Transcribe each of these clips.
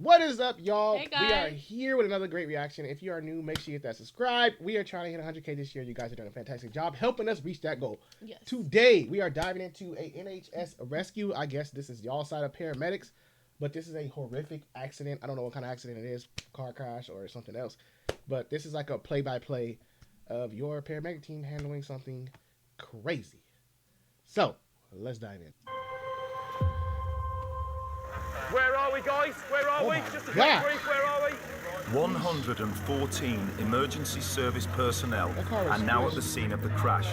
What is up, y'all? Hey, guys. We are here with another great reaction. If you are new, make sure you hit that subscribe. We are trying to hit 100K this year. You guys are doing a fantastic job helping us reach that goal. Yes. Today, we are diving into a NHS rescue. I guess this is y'all side of paramedics, but this is a horrific accident. I don't know what kind of accident it is, car crash or something else. But this is like a play-by-play of your paramedic team handling something crazy. So, let's dive in. Where are we, guys? Where are we? Just a quick brief, where are we? 114 emergency service personnel are now at the scene of the crash.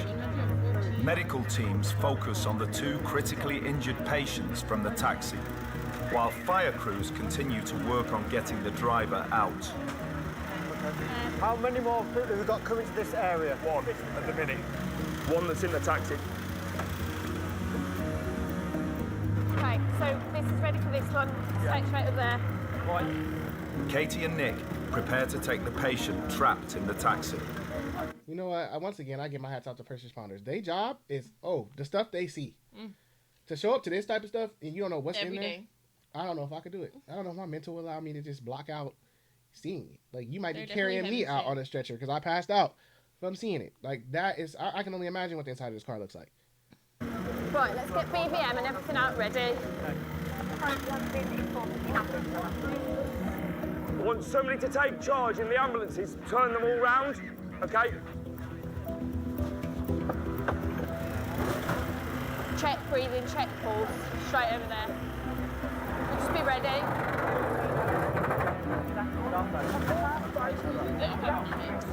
Medical teams focus on the two critically injured patients from the taxi, while fire crews continue to work on getting the driver out. How many more people have we got coming to this area? One at the minute. One that's in the taxi. Okay, so this is ready for this one. Take straight up there. Right. Katie and Nick prepare to take the patient trapped in the taxi. You know what? Once again, I give my hats off to first responders. Their job is, the stuff they see. To show up to this type of stuff and you don't know what's Every in there, day. I don't know if I could do it. I don't know if my mental will allow me to just block out seeing it. Like, you might They're be carrying definitely me heavy out shit. on a stretcher because I passed out from seeing it. Like, that is, I can only imagine what the inside of this car looks like. Right, let's get BVM and everything out ready. I want somebody to take charge in the ambulances, turn them all round, okay? Check breathing, check pulse. Straight over there. Just be ready.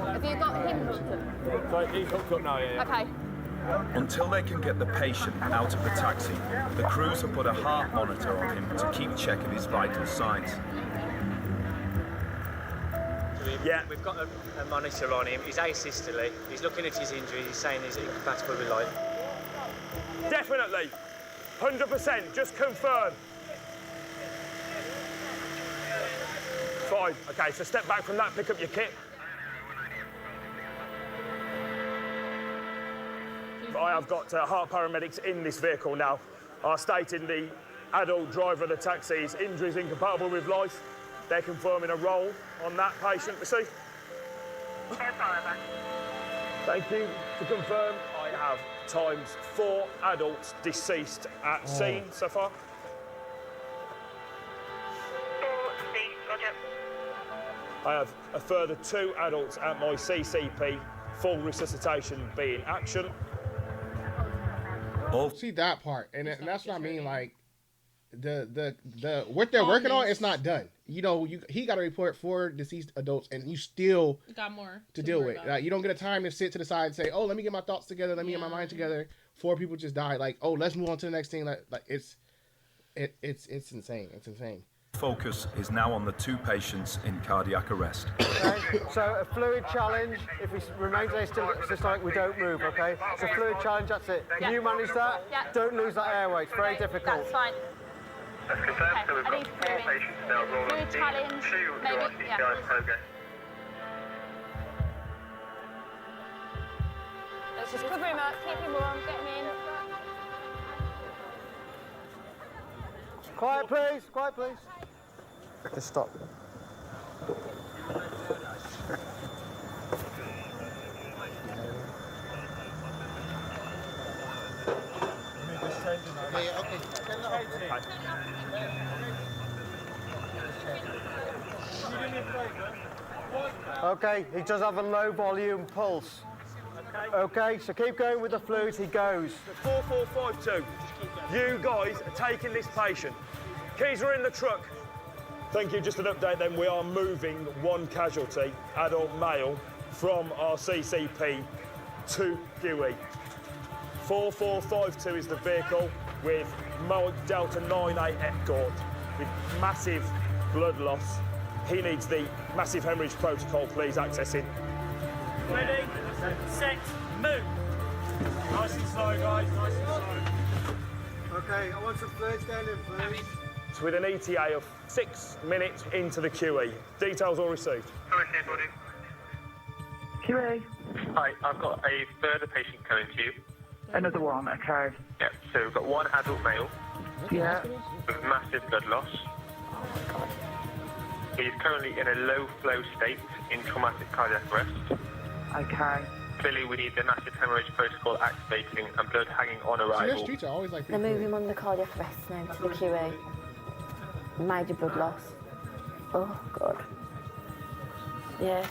Have you got him hooked up? So he's hooked up now, yeah. Okay. Until they can get the patient out of the taxi, the crews have put a heart monitor on him to keep check of his vital signs. Yeah. We've got a monitor on him. He's asystole. He's looking at his injuries. He's saying he's incompatible with life. Definitely. 100%. Just confirm. Fine. Okay, so step back from that, pick up your kit. I have got heart paramedics in this vehicle now. Are stating the adult driver of the taxi's injuries incompatible with life. They're confirming a roll on that patient. Receive. Thank you. To confirm, I have times 4 adults deceased at scene so far. I have a further 2 adults at my CCP, full resuscitation being action. See that part, and that's what I mean. Like, the what they're working on is not done. You know, he got a report 4 deceased adults, and you still Got more to deal with. You don't get a time to sit to the side and say, "Oh, let me get my thoughts together. Let me get my mind together." 4 people just died. Like, oh, let's move on to the next thing. Like it's insane. It's insane. Focus is now on the 2 patients in cardiac arrest. Okay, so a fluid challenge, if he remains asystolic, we don't move, okay? So fluid challenge, that's it. Can you manage that? Yeah. Don't lose that airway, it's very difficult. That's fine. That's confirmed, so we've I got need 4 fluid. patients now rolling Fluid challenge, into maybe, your yeah. CPR progress. Let's just cover him up, keep him warm, get him in. Quiet please, quiet please. Just stop. Okay, he does have a low volume pulse. Okay, so keep going with the fluid, he goes. 4452, you guys are taking this patient. Keys are in the truck. Thank you, just an update then, we are moving 1 casualty, adult male, from our CCP to QE. 4452 is the vehicle with Mike Delta 98 escort with massive blood loss. He needs the massive hemorrhage protocol, please access him. Ready, set, move. Nice and slow, guys, nice and slow. Okay, I want some fluids going in, please. So with an ETA of 6 minutes into the QE. Details all received. QA. Hi, I've got a further patient coming to you. Another one, okay. Yeah, so we've got 1 adult male Yeah. with massive blood loss. He is currently in a low flow state in traumatic cardiac arrest. Okay. Clearly, we need the massive hemorrhage protocol activating and blood hanging on See, their arrival. streets are always like. They're moving him on the cardiac arrest now to the QE. Major blood loss. Oh, God. Yeah.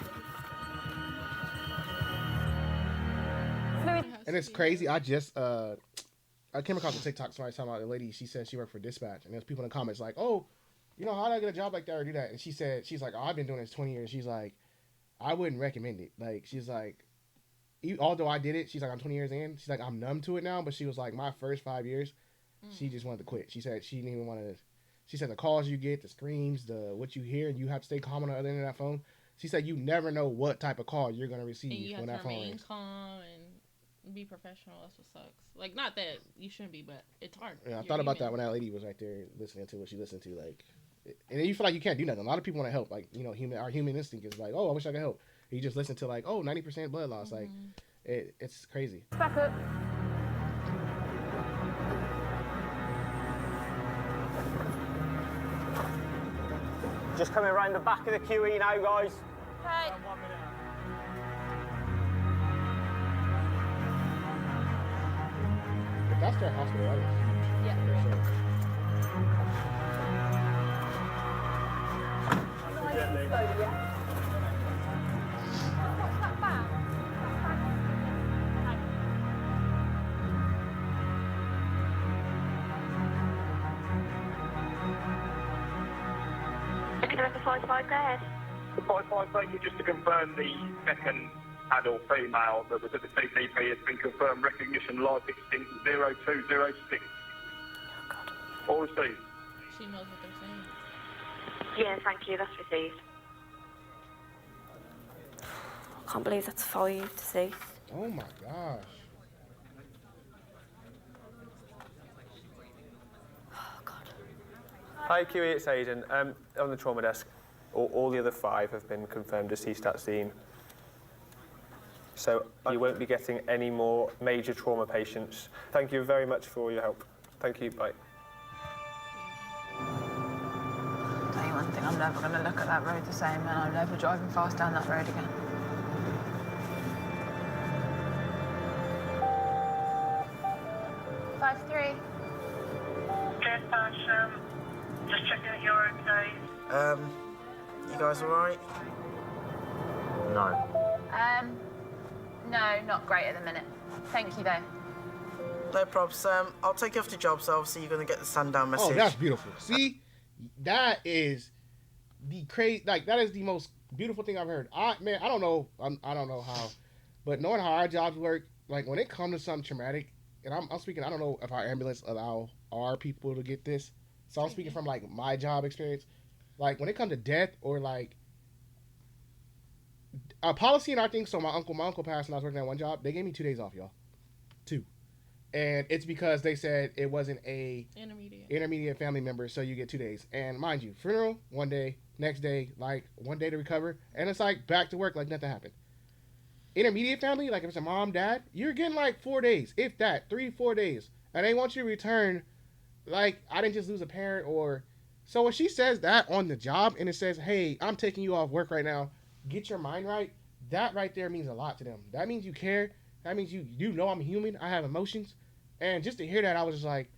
And it's crazy. I just I came across a TikTok somebody talking about a lady. She said she worked for dispatch, and there's people in the comments like, "Oh, you know, how did I get a job like that or do that?" And she said, she's like, "Oh, I've been doing this 20 years." She's like, "I wouldn't recommend it." Like, she's like, although I did it, she's like, I'm 20 years in. She's like, I'm numb to it now. But she was like, my first 5 years, she just wanted to quit. She said she didn't even want to. She said the calls you get, the screams, the what you hear, and you have to stay calm on the other end of that phone. She said you never know what type of call you're gonna receive and you when have that to phone remain rings. calm and be professional. That's what sucks. Like, not that you shouldn't be, but it's hard. Yeah, I You're thought about human. that when that lady was right there listening to what she listened to. Like, and then you feel like you can't do nothing. A lot of people want to help. Like, you know, our human instinct is like, oh, I wish I could help. And you just listen to like, oh, 90% blood loss. Like, it's crazy. Back up. Just coming around the back of the QE now, guys. Hey. 1 minute. If that's their hospital, that is huge. Yeah. For sure. Gently. What's that bag? Looking at the 5-5, go ahead. The 5-5, thank you. Just to confirm, the second adult female that was at the CCP has been confirmed recognition life extinct 0206. Oh, God. All received. She knows what they're saying. Yeah, thank you, that's received. I can't believe that's 5 to 6. Oh my gosh. Oh, God. Hi, QE, it's Aidan. On the trauma desk, all the other 5 have been confirmed deceased at scene. So you won't be getting any more major trauma patients. Thank you very much for all your help. Thank you, bye. Tell you one thing, I'm never going to look at that road the same, and I'm never driving fast down that road again. Dispatch, just checking that you're okay. You guys alright? No. No, not great at the minute. Thank you, though. No probs. I'll take you off the job, so obviously you're gonna get the sundown message. Oh, that's beautiful. See, that is the crazy. Like, that is the most beautiful thing I've heard. I don't know. I don't know how, but knowing how our jobs work, like when it comes to something traumatic, and I'm speaking. I don't know if our ambulance allow our people to get this. So I'm speaking from like my job experience. Like when it comes to death or like a policy in our thing. So my uncle passed and I was working at one job. They gave me 2 days off, y'all. 2. And it's because they said it wasn't a intermediate family member, so you get 2 days. And mind you, funeral, 1 day, next day, like 1 day to recover. And it's like back to work like nothing happened. Intermediate family, like if it's a mom, dad, you're getting like 4 days, if that, 3-4 days. And they want you to return, like I didn't just lose a parent or... So when she says that on the job and it says, hey, I'm taking you off work right now, get your mind right, that right there means a lot to them. That means you care. That means you know I'm human. I have emotions. And just to hear that, I was just like,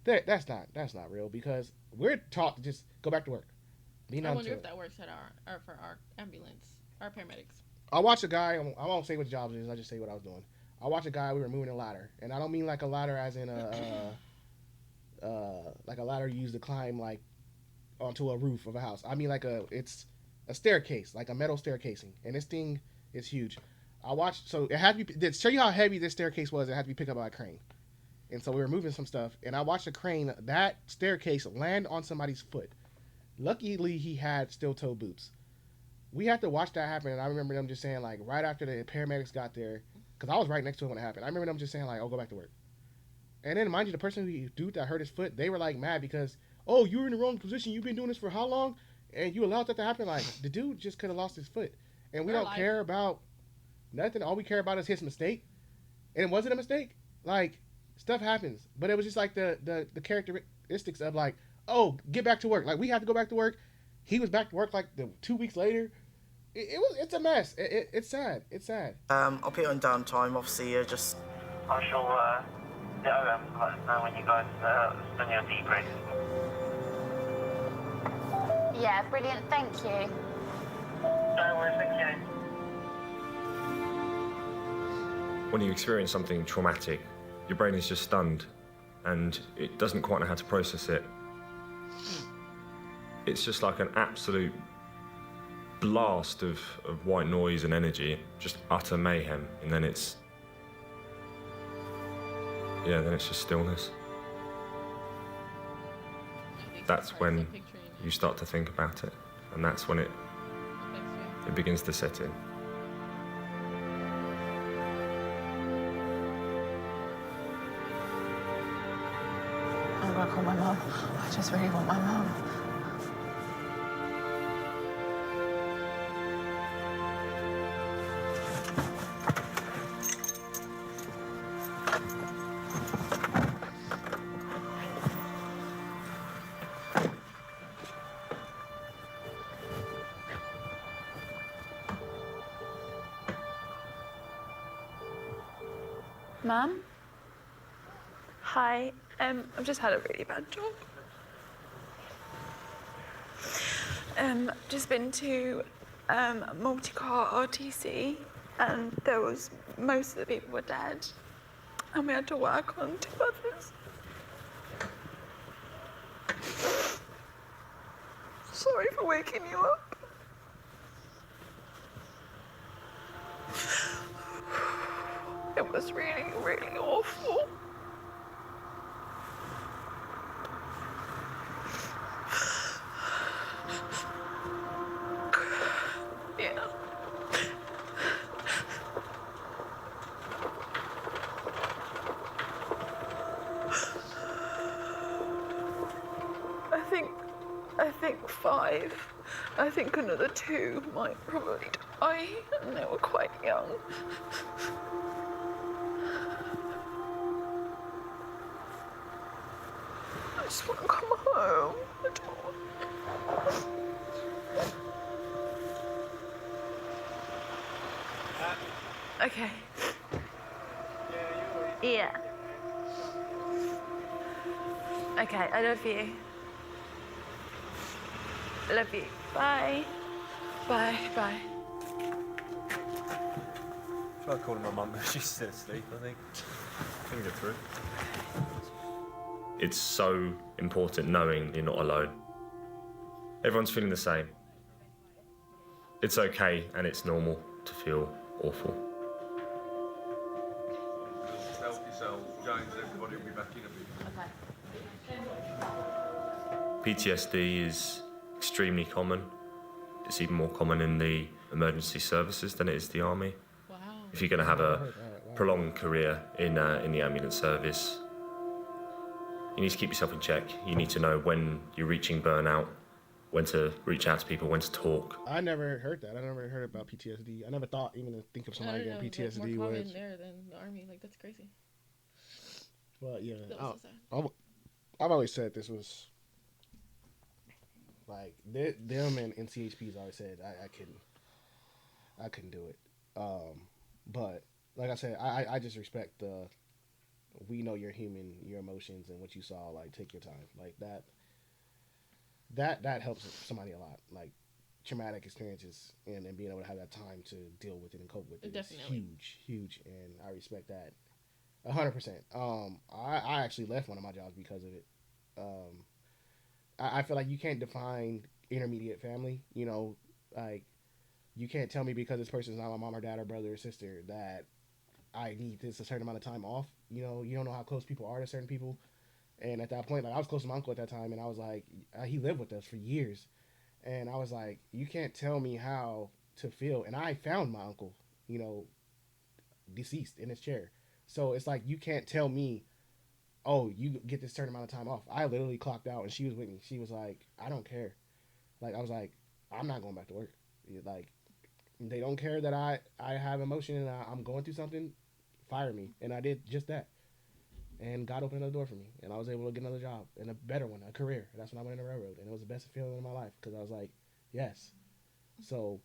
that's not real because we're taught to just go back to work. I wonder if that works at for our ambulance, our paramedics. I watched a guy, I won't say what job it is, I just say what I was doing. I watched a guy, we were moving a ladder. And I don't mean like a ladder as in like a ladder you use to climb like onto a roof of a house. I mean like it's a staircase, like a metal staircasing. And this thing is huge. I watched, so it had to be, to show you how heavy this staircase was, it had to be picked up by a crane. And so we were moving some stuff, and I watched a crane, that staircase, land on somebody's foot. Luckily, he had steel-toe boots. We had to watch that happen, and I remember them just saying, like, right after the paramedics got there, because I was right next to him when it happened, I remember them just saying, like, oh, go back to work. And then, mind you, the person dude that hurt his foot, they were, like, mad because, oh, you were in the wrong position, you've been doing this for how long? And you allowed that to happen? Like, the dude just could have lost his foot. And we don't care about nothing. All we care about is his mistake. And it wasn't a mistake. Like, stuff happens. But it was just like the characteristics of like, oh, get back to work. Like, we have to go back to work. He was back to work like 2 weeks later. It's a mess. It's sad. It's sad. I'll put it on downtime. Obviously, just. I shall let OM let us know when you guys done your debrief. Yeah, brilliant. Thank you. No worries, thank you. When you experience something traumatic, your brain is just stunned and it doesn't quite know how to process it. It's just like an absolute blast of white noise and energy, just utter mayhem, and then it's just stillness. That's when you start to think about it, and that's when it begins to set in. I'm gonna call my mum. I just really want my mum. Mum? Hi, I've just had a really bad job. Just been to multi-car RTC, and there was, most of the people were dead, and we had to work on 2 others. Sorry for waking you up. It was really, really awful. Yeah. I think 5. I think another 2 might probably die, and they were quite young. I just want to come home. I don't. Okay. Yeah. Okay, I love you. Love you. Bye. Bye. Bye. Try calling my mum, she's still asleep, I think. Couldn't get through. It's so important knowing you're not alone. Everyone's feeling the same. It's okay and it's normal to feel awful. Help yourself, James, everybody will be back in a bit. PTSD is extremely common. It's even more common in the emergency services than it is the army. Wow. If you're going to have a prolonged career in the ambulance service, you need to keep yourself in check. You need to know when you're reaching burnout, when to reach out to people, when to talk. I never heard that. I never heard about PTSD. I never thought even to think of somebody getting PTSD. Like more common there than the army. Like, that's crazy. Well, yeah. That was so sad. I've always said this was like them and CHPs always said I couldn't do it. But like I said, I just respect the. We know you're human, your emotions and what you saw. Like, take your time. Like that helps somebody a lot. Like traumatic experiences and being able to have that time to deal with it and cope with it is huge, and I respect that 100%. I actually left one of my jobs because of it. I feel like you can't define intermediate family. You know, like you can't tell me because this person's not my mom or dad or brother or sister that I need this a certain amount of time off. You know, you don't know how close people are to certain people. And at that point, like I was close to my uncle at that time, and I was like, he lived with us for years. And I was like, you can't tell me how to feel. And I found my uncle, you know, deceased in his chair. So it's like, you can't tell me, oh, you get this certain amount of time off. I literally clocked out and she was with me. She was like, I don't care. Like, I was like, I'm not going back to work. Like, they don't care that I have emotion and I'm going through something, fire me. And I did just that. And God opened another door for me, and I was able to get another job and a better one, a career. And that's when I went in the railroad, and it was the best feeling in my life because I was like, yes. So,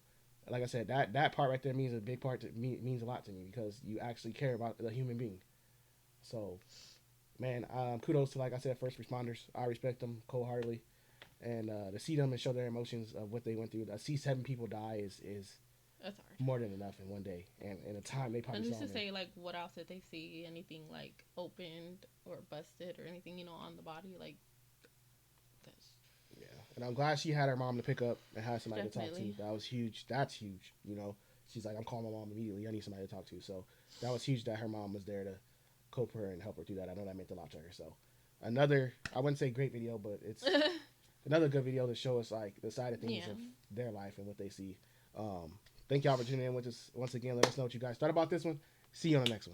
like I said, that part right there means a big part to me, means a lot to me because you actually care about the human being. So, man, kudos to, like I said, first responders. I respect them wholeheartedly, and to see them and show their emotions of what they went through. To see 7 people die is That's hard. more than enough in one day, and in a time they probably And saw. just to say, like, what else did they see? Anything like opened or busted or anything, on the body, like. Yeah, and I'm glad she had her mom to pick up and have somebody Definitely. to talk to. That was huge. That's huge. She's like, I'm calling my mom immediately. I need somebody to talk to. So that was huge that her mom was there to cope her and help her through that. I know that meant a lot to her. So another, I wouldn't say great video, but it's another good video to show us like the side of things of their life and what they see. Thank y'all for tuning in with us once again. Let us know what you guys thought about this one. See you on the next one.